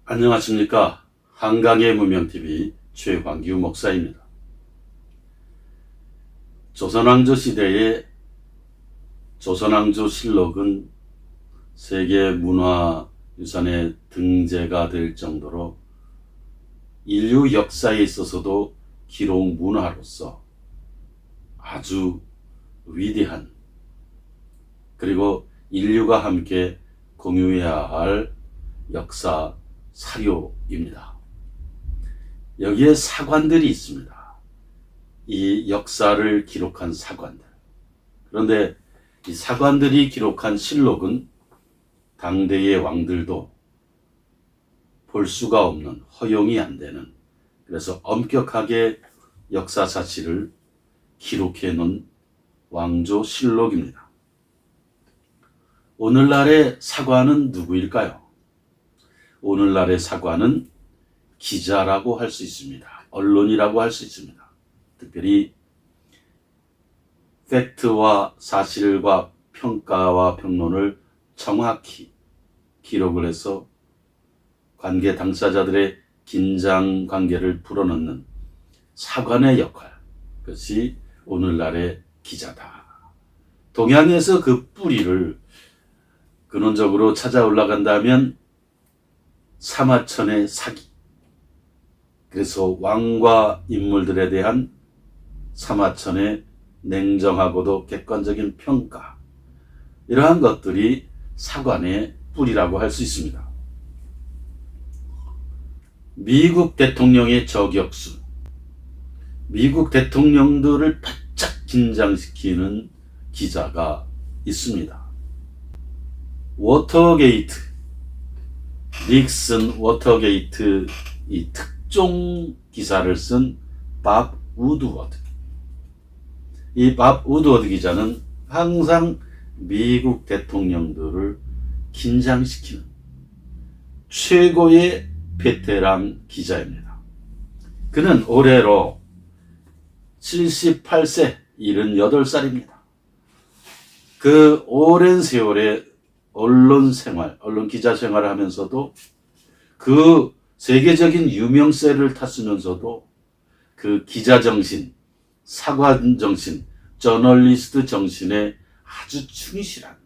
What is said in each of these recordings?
안녕하십니까. 한강의 무명TV 최광규 목사입니다. 조선왕조 시대의 조선왕조실록은 세계문화유산에 등재가 될 정도로 인류 역사에 있어서도 기록 문화로서 아주 위대한, 그리고 인류가 함께 공유해야 할 역사 사료입니다. 여기에 사관들이 있습니다. 이 역사를 기록한 사관들. 그런데 이 사관들이 기록한 실록은 당대의 왕들도 볼 수가 없는, 허용이 안 되는, 그래서 엄격하게 역사 사실을 기록해 놓은 왕조실록입니다. 오늘날의 사관은 누구일까요? 오늘날의 사관은 기자라고 할 수 있습니다. 언론이라고 할 수 있습니다. 특별히 팩트와 사실과 평가와 평론을 정확히 기록을 해서 관계 당사자들의 긴장 관계를 풀어넣는 사관의 역할, 그것이 오늘날의 기자다. 동양에서 그 뿌리를 근원적으로 찾아 올라간다면 사마천의 사기, 그래서 왕과 인물들에 대한 사마천의 냉정하고도 객관적인 평가, 이러한 것들이 사관의 뿌리라고 할 수 있습니다. 미국 대통령의 저격수, 미국 대통령들을 바짝 긴장시키는 기자가 있습니다. 워터게이트, 닉슨 워터게이트 이 특종 기사를 쓴 밥 우드워드. 이 밥 우드워드 기자는 항상 미국 대통령들을 긴장시키는 최고의 베테랑 기자입니다. 그는 올해로 78세, 78살입니다. 그 오랜 세월의 언론 생활, 언론 기자 생활을 하면서도 그 세계적인 유명세를 탔으면서도 그 기자 정신, 사관 정신, 저널리스트 정신에 아주 충실한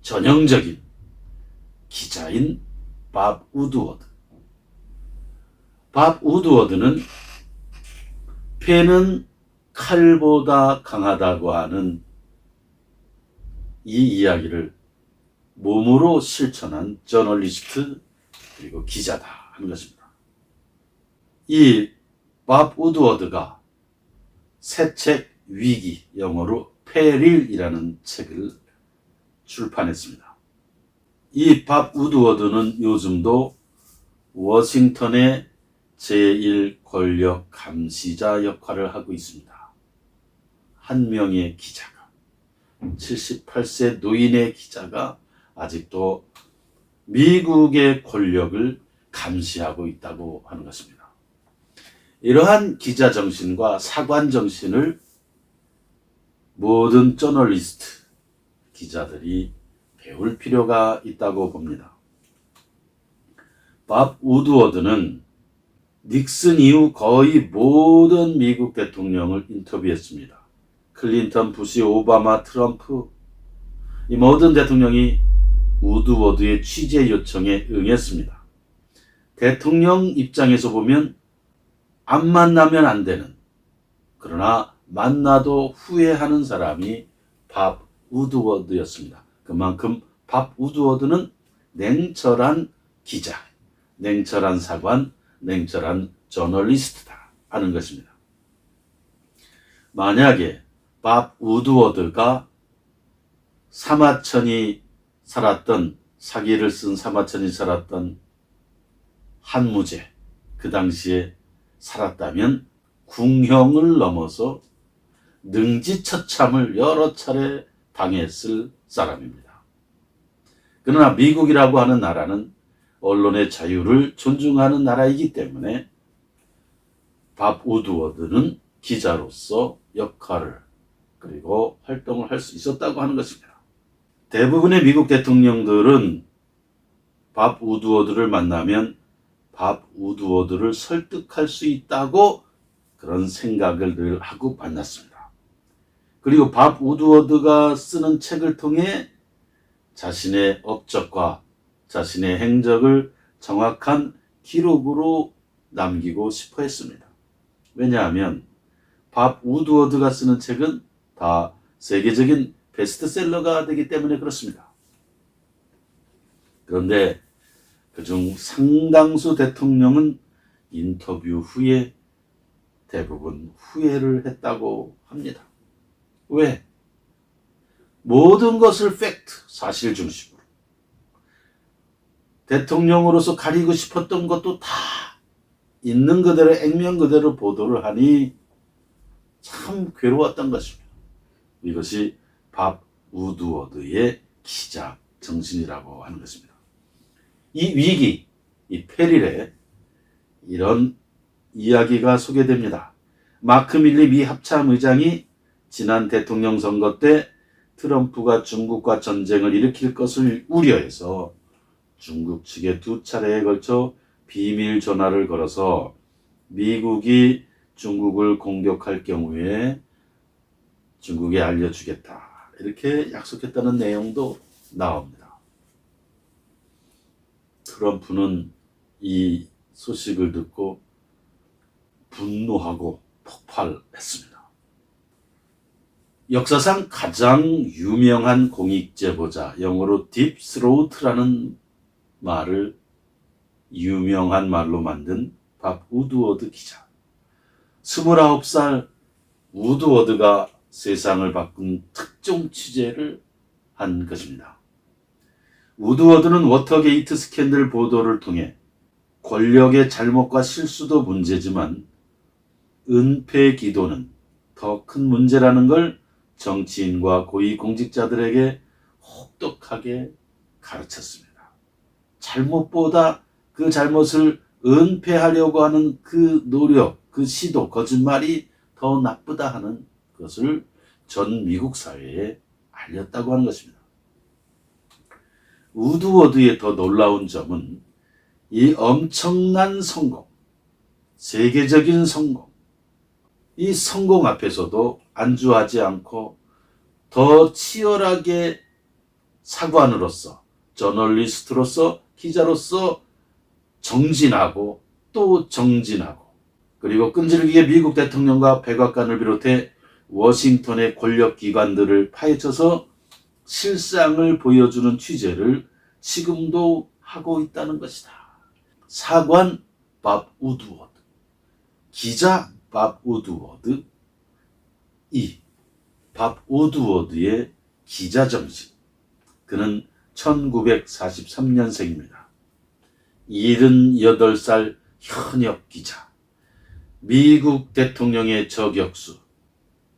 전형적인 기자인 밥 우드워드. 밥 우드워드는 패는 칼보다 강하다고 하는 이 이야기를 몸으로 실천한 저널리스트 그리고 기자다 하는 것입니다. 이 밥 우드워드가 새 책 위기, 영어로 페릴이라는 책을 출판했습니다. 이 밥 우드워드는 요즘도 워싱턴의 제1 권력 감시자 역할을 하고 있습니다. 한 명의 기자가, 78세 노인의 기자가 아직도 미국의 권력을 감시하고 있다고 하는 것입니다. 이러한 기자 정신과 사관 정신을 모든 저널리스트, 기자들이 배울 필요가 있다고 봅니다. 밥 우드워드는 닉슨 이후 거의 모든 미국 대통령을 인터뷰했습니다. 클린턴, 부시, 오바마, 트럼프, 이 모든 대통령이 우드워드의 취재 요청에 응했습니다. 대통령 입장에서 보면 안 만나면 안 되는, 그러나 만나도 후회하는 사람이 밥 우드워드였습니다. 그만큼 밥 우드워드는 냉철한 기자, 냉철한 사관, 냉철한 저널리스트다 하는 것입니다. 만약에 밥 우드워드가 사마천이 살았던, 사기를 쓴 사마천이 살았던 한무제, 그 당시에 살았다면 궁형을 넘어서 능지처참을 여러 차례 당했을 사람입니다. 그러나 미국이라고 하는 나라는 언론의 자유를 존중하는 나라이기 때문에 밥 우드워드는 기자로서 역할을 그리고 활동을 할 수 있었다고 하는 것입니다. 대부분의 미국 대통령들은 밥 우드워드를 만나면 밥 우드워드를 설득할 수 있다고 그런 생각을 늘 하고 만났습니다. 그리고 밥 우드워드가 쓰는 책을 통해 자신의 업적과 자신의 행적을 정확한 기록으로 남기고 싶어 했습니다. 왜냐하면 밥 우드워드가 쓰는 책은 다 세계적인 베스트셀러가 되기 때문에 그렇습니다. 그런데 그중 상당수 대통령은 인터뷰 후에 대부분 후회를 했다고 합니다. 왜? 모든 것을 팩트, 사실 중심으로. 대통령으로서 가리고 싶었던 것도 다 있는 그대로 액면 그대로 보도를 하니 참 괴로웠던 것입니다. 이것이 밥 우드워드의 기자 정신이라고 하는 것입니다. 이 위기, 이 페릴에 이런 이야기가 소개됩니다. 마크 밀리 미 합참 의장이 지난 대통령 선거 때 트럼프가 중국과 전쟁을 일으킬 것을 우려해서 중국 측에 2차례에 걸쳐 비밀 전화를 걸어서 미국이 중국을 공격할 경우에 중국에 알려주겠다. 이렇게 약속했다는 내용도 나옵니다. 트럼프는 이 소식을 듣고 분노하고 폭발했습니다. 역사상 가장 유명한 공익 제보자, 영어로 딥스로우트라는 말을 유명한 말로 만든 밥 우드워드 기자. 29살 우드워드가 세상을 바꾼 특종 취재를 한 것입니다. 우드워드는 워터게이트 스캔들 보도를 통해 권력의 잘못과 실수도 문제지만 은폐 기도는 더 큰 문제라는 걸 정치인과 고위공직자들에게 혹독하게 가르쳤습니다. 잘못보다 그 잘못을 은폐하려고 하는 그 노력, 그 시도, 거짓말이 더 나쁘다 하는 것을 전 미국 사회에 알렸다고 하는 것입니다. 우드워드의 더 놀라운 점은 이 엄청난 성공, 세계적인 성공, 이 성공 앞에서도 안주하지 않고 더 치열하게 사관으로서, 저널리스트로서, 기자로서 정진하고 또 정진하고, 그리고 끈질기게 미국 대통령과 백악관을 비롯해 워싱턴의 권력기관들을 파헤쳐서 실상을 보여주는 취재를 지금도 하고 있다는 것이다. 사관 밥 우드워드, 기자 밥 우드워드, 이 밥 우드워드의 기자정신. 그는 1943년생입니다. 78살 현역 기자, 미국 대통령의 저격수,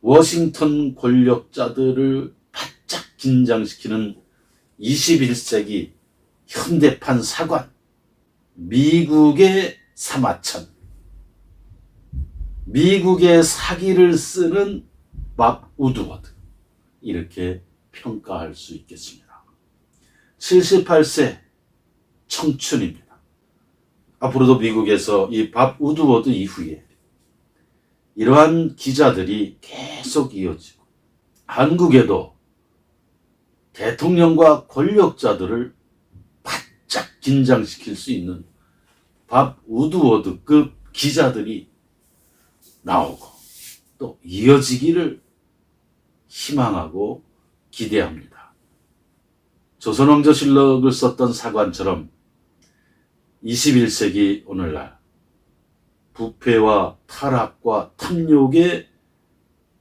워싱턴 권력자들을 바짝 긴장시키는 21세기 현대판 사관, 미국의 사마천, 미국의 사기를 쓰는 밥 우드워드, 이렇게 평가할 수 있겠습니다. 78세 청춘입니다. 앞으로도 미국에서 이 밥 우드워드 이후에 이러한 기자들이 계속 이어지고, 한국에도 대통령과 권력자들을 바짝 긴장시킬 수 있는 밥 우드워드급 기자들이 나오고 또 이어지기를 희망하고 기대합니다. 조선왕조실록을 썼던 사관처럼 21세기 오늘날 부패와 타락과 탐욕에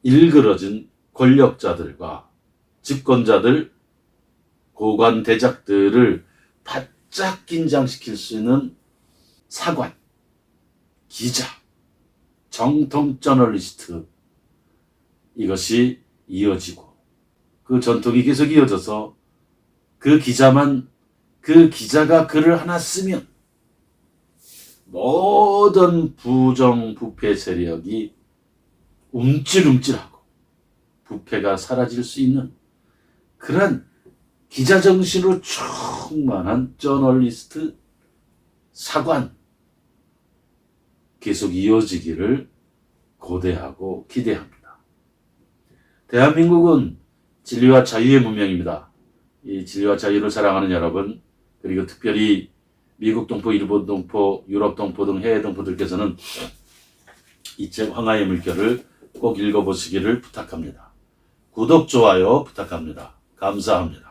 일그러진 권력자들과 집권자들, 고관 대작들을 바짝 긴장시킬 수 있는 사관, 기자, 정통 저널리스트, 이것이 이어지고 그 전통이 계속 이어져서 그 기자가 글을 하나 쓰면 모든 부정 부패 세력이 움찔움찔하고 부패가 사라질 수 있는 그런 기자 정신으로 충만한 저널리스트 사관 계속 이어지기를 고대하고 기대합니다. 대한민국은 진리와 자유의 문명입니다. 이 진리와 자유를 사랑하는 여러분, 그리고 특별히 미국 동포, 일본 동포, 유럽 동포 등 해외 동포들께서는 이 책 황하의 물결을 꼭 읽어보시기를 부탁합니다. 구독, 좋아요 부탁합니다. 감사합니다.